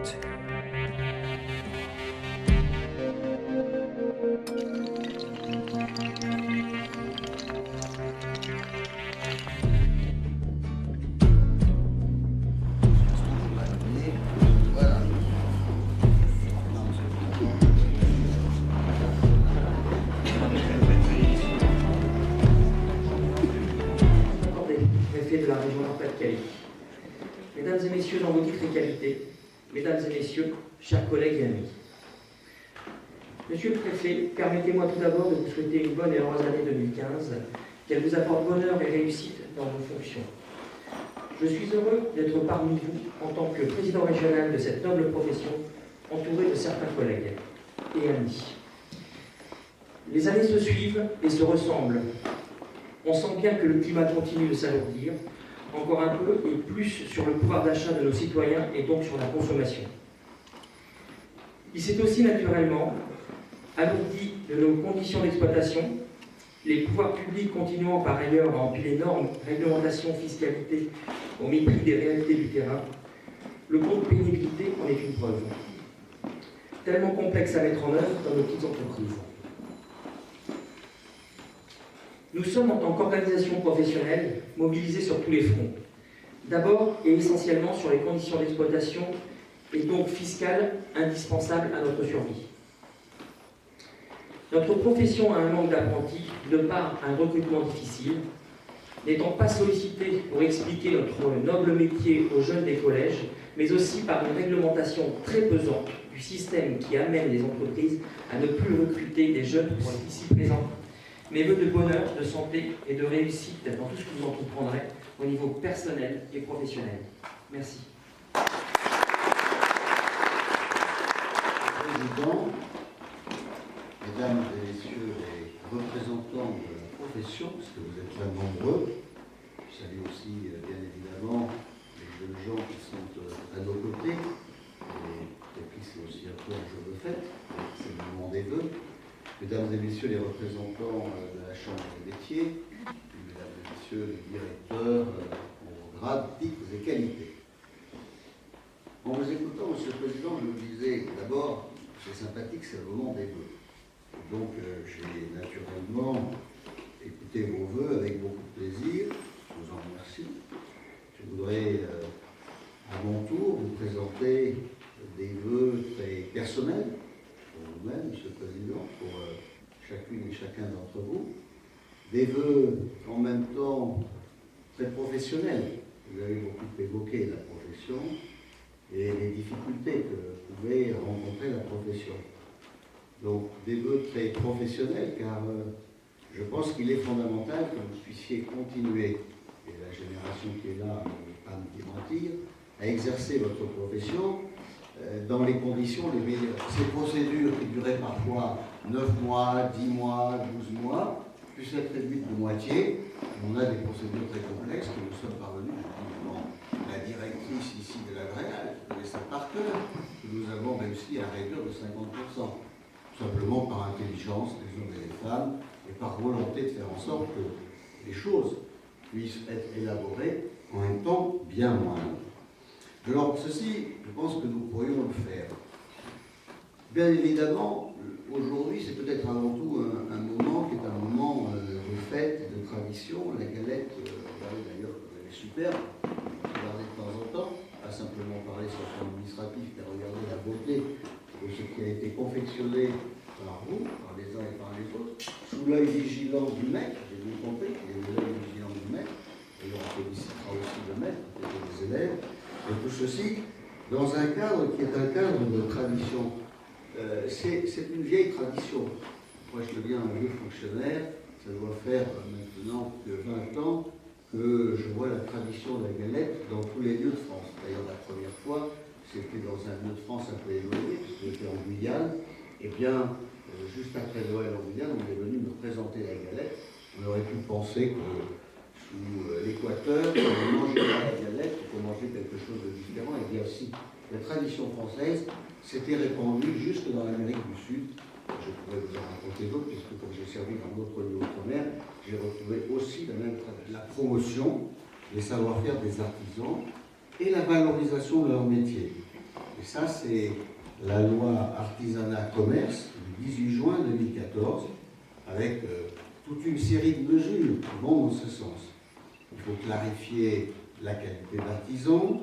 écoute. Préfet de la région Nord-Pas-de-Calais. Mesdames et messieurs, dans vos titres et qualités, mesdames et messieurs, chers collègues et amis. Monsieur le préfet, permettez-moi tout d'abord de vous souhaiter une bonne et heureuse année 2015, qu'elle vous apporte bonheur et réussite dans vos fonctions. Je suis heureux d'être parmi vous en tant que président régional de cette noble profession, entouré de certains collègues et amis. Les années se suivent et se ressemblent. On sent bien que le climat continue de s'alourdir, encore un peu et plus sur le pouvoir d'achat de nos citoyens et donc sur la consommation. Il s'est aussi naturellement alourdi de nos conditions d'exploitation, les pouvoirs publics continuant par ailleurs à empiler normes, réglementations, fiscalité au mépris des réalités du terrain. Le compte pénibilité en est une preuve. Tellement complexe à mettre en œuvre dans nos petites entreprises. Nous sommes, en tant qu'organisation professionnelle, mobilisés sur tous les fronts. D'abord et essentiellement sur les conditions d'exploitation et donc fiscales indispensables à notre survie. Notre profession a un manque d'apprentis de par un recrutement difficile. N'étant pas sollicités pour expliquer notre noble métier aux jeunes des collèges, mais aussi par une réglementation très pesante du système qui amène les entreprises à ne plus recruter des jeunes pour être ici présents. Mes vœux de bonheur, de santé et de réussite dans tout ce que vous entreprendrez au niveau personnel et professionnel. Merci. Président, mesdames et messieurs les représentants de la profession, parce que vous êtes là nombreux, je salue aussi bien évidemment les jeunes gens qui sont à nos côtés, et puis c'est aussi un peu un jeu de fête, c'est le moment des vœux. Mesdames et messieurs les représentants de la Chambre des métiers, mesdames et messieurs les directeurs aux grades, titres et qualités. En vous écoutant, Monsieur le Président, je vous disais, d'abord, c'est sympathique, c'est le moment des vœux. Donc, j'ai naturellement écouté vos vœux avec beaucoup de plaisir. Je vous en remercie. Je voudrais, à mon tour, vous présenter des vœux très personnels pour vous-même, Monsieur le Président, pour chacune et chacun d'entre vous. Des vœux en même temps très professionnels. Vous avez beaucoup évoqué la profession et les difficultés que pouvait rencontrer la profession. Donc des vœux très professionnels, car je pense qu'il est fondamental que vous puissiez continuer, et la génération qui est là ne peut pas me démentir, à exercer votre profession dans les conditions les meilleures. Ces procédures qui duraient parfois 9 mois, 10 mois, 12 mois, puissent être réduites de moitié. On a des procédures très complexes que nous sommes parvenus, justement, la directrice ici de la GREAL, vous connaissez par cœur, que nous avons réussi à réduire de 50%, simplement par intelligence des hommes et des femmes, et par volonté de faire en sorte que les choses puissent être élaborées en un temps bien moindre. Alors, ceci, je pense que nous pourrions le faire. Bien évidemment, aujourd'hui, c'est peut-être avant tout un moment qui est un moment de fête, de tradition. La galette, regardez d'ailleurs comme elle est superbe, regardez de temps en temps, pas simplement parler sur son administratif, mais regardez la beauté de ce qui a été confectionné par vous, par les uns et par les autres, sous l'œil vigilant du maître, j'ai bien compris, il y a l'œil vigilant du maître, et on félicitera aussi le maître, peut-être les élèves, et tout ceci dans un cadre qui est un cadre de tradition. C'est une vieille tradition. Moi, je deviens un vieux fonctionnaire, ça doit faire maintenant que 20 ans que je vois la tradition de la galette dans tous les lieux de France. D'ailleurs, la première fois, c'était dans un lieu de France un peu éloigné, puisque j'étais en Guyane. Et bien, juste après Noël en Guyane, on est venu me présenter la galette. On aurait pu penser que sous l'Équateur, on mangeait pas la galette, on mangeait quelque chose de différent. Et bien si la tradition française s'était répandue jusque dans l'Amérique du Sud. Je pourrais vous en raconter d'autres, puisque comme j'ai servi dans d'autres lieux outre-mer, j'ai retrouvé aussi la même tradition. La promotion, les savoir-faire des artisans et la valorisation de leur métier. Et ça, c'est la loi artisanat-commerce du 18 juin 2014, avec toute une série de mesures qui vont dans ce sens. Il faut clarifier la qualité d'artisan.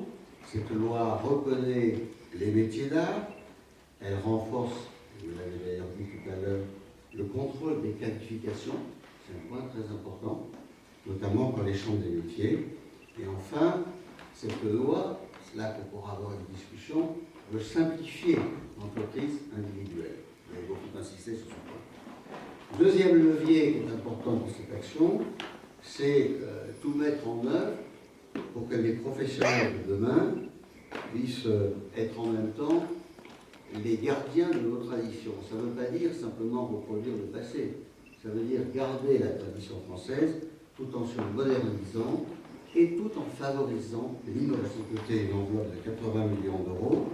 Cette loi reconnaît les métiers d'art. Elle renforce, vous l'avez d'ailleurs dit tout à l'heure, le contrôle des qualifications. C'est un point très important, notamment pour les chambres des métiers. Et enfin, cette loi, c'est là qu'on pourra avoir une discussion, veut simplifier l'entreprise individuelle. Vous avez beaucoup insisté sur ce point. Deuxième levier qui est important pour cette action, c'est tout mettre en œuvre pour que les professionnels de demain puissent être en même temps les gardiens de nos traditions. Ça ne veut pas dire simplement reproduire le passé, ça veut dire garder la tradition française tout en se modernisant et tout en favorisant l'innovation. Côté une enveloppe de 80 millions d'euros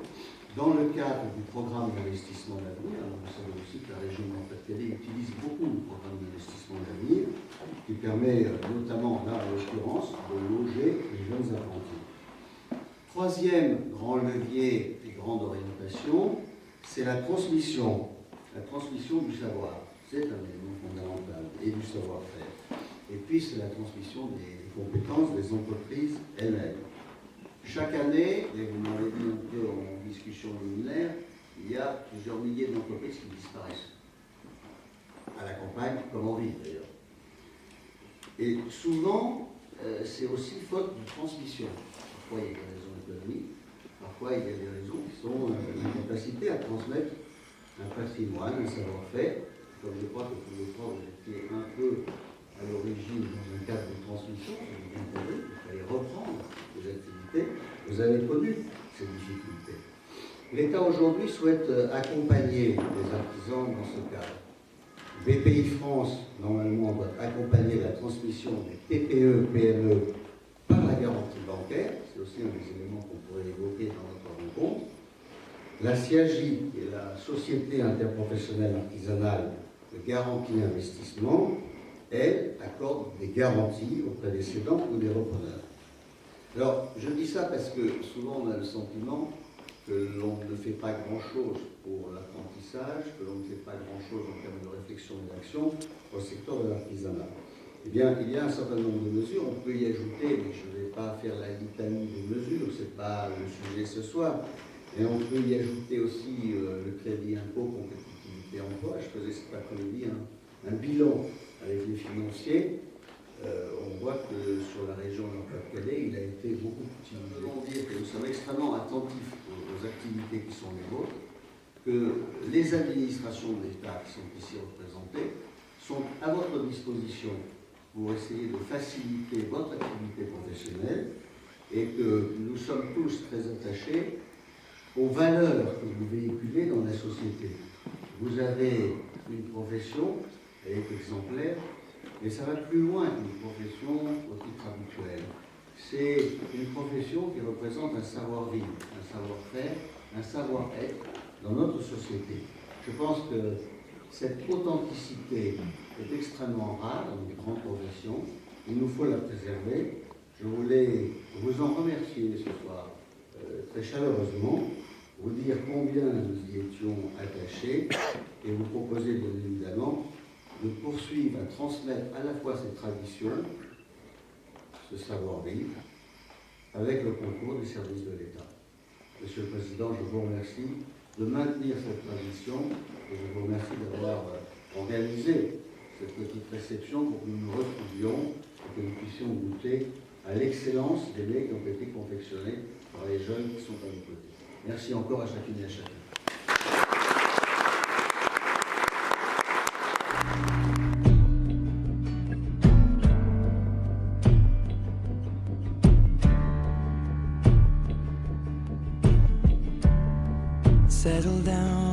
dans le cadre du programme d'investissement d'avenir. Vous savez aussi que la région Nord-Pas-de-Calais utilise beaucoup le programme d'investissement d'avenir qui permet notamment, là en l'occurrence, de loger les jeunes apprentis. Troisième grand levier et grande orientation, c'est la transmission du savoir. C'est un élément fondamental, et du savoir-faire. Et puis, c'est la transmission des compétences des entreprises elles-mêmes. Chaque année, et vous m'avez dit un peu en discussion liminaire, il y a plusieurs milliers d'entreprises qui disparaissent. À la campagne, comme en ville d'ailleurs. Et souvent, c'est aussi faute de transmission. Parfois, il y a des raisons économiques, parfois, il y a des raisons qui sont l'incapacité à transmettre un patrimoine, un savoir-faire. Comme je crois que tous les trois, vous étiez un peu à l'origine dans un cadre de transmission, vous avez compris qu'il fallait reprendre vos activités, vous avez connu ces difficultés. L'État aujourd'hui souhaite accompagner les artisans dans ce cadre. BPI France, normalement, doit accompagner la transmission des TPE, PME par la garantie bancaire. C'est aussi un des éléments qu'on pourrait évoquer dans notre rencontre. La SIAGI, qui est la Société interprofessionnelle artisanale de garantie investissement, elle accorde des garanties auprès des cédants ou des repreneurs. Alors, je dis ça parce que souvent on a le sentiment que l'on ne fait pas grand-chose pour l'apprentissage, que l'on ne fait pas grand-chose en termes de réflexion et d'action au secteur de l'artisanat. Eh bien, il y a un certain nombre de mesures, on peut y ajouter, mais je ne vais pas faire la litanie des mesures, ce n'est pas le sujet ce soir, et on peut y ajouter aussi le crédit impôt compétitivité emploi. Je faisais cet après-midi un bilan avec les financiers. On voit que sur la région Nord-Pas-de-Calais, il a été beaucoup utilisé. Nous devons dire que nous sommes extrêmement attentifs aux activités qui sont les vôtres, que les administrations de l'État qui sont ici représentées sont à votre disposition pour essayer de faciliter votre activité professionnelle et que nous sommes tous très attachés aux valeurs que vous véhiculez dans la société. Vous avez une profession, elle est exemplaire, mais ça va plus loin qu'une profession au titre habituel. C'est une profession qui représente un savoir-vivre, un savoir-faire, un savoir-être dans notre société. Je pense que cette authenticité est extrêmement rare dans une grande profession. Il nous faut la préserver. Je voulais vous en remercier ce soir très chaleureusement, vous dire combien nous y étions attachés et vous proposer bien évidemment de poursuivre à transmettre à la fois cette tradition, ce savoir-vivre, avec le concours des services de l'État. Monsieur le Président, je vous remercie de maintenir cette tradition et je vous remercie d'avoir organisé cette petite réception pour que nous nous retrouvions et que nous puissions goûter à l'excellence des mets qui ont été confectionnés par les jeunes qui sont à nos côtés. Merci encore à chacune et à chacun. Settle down.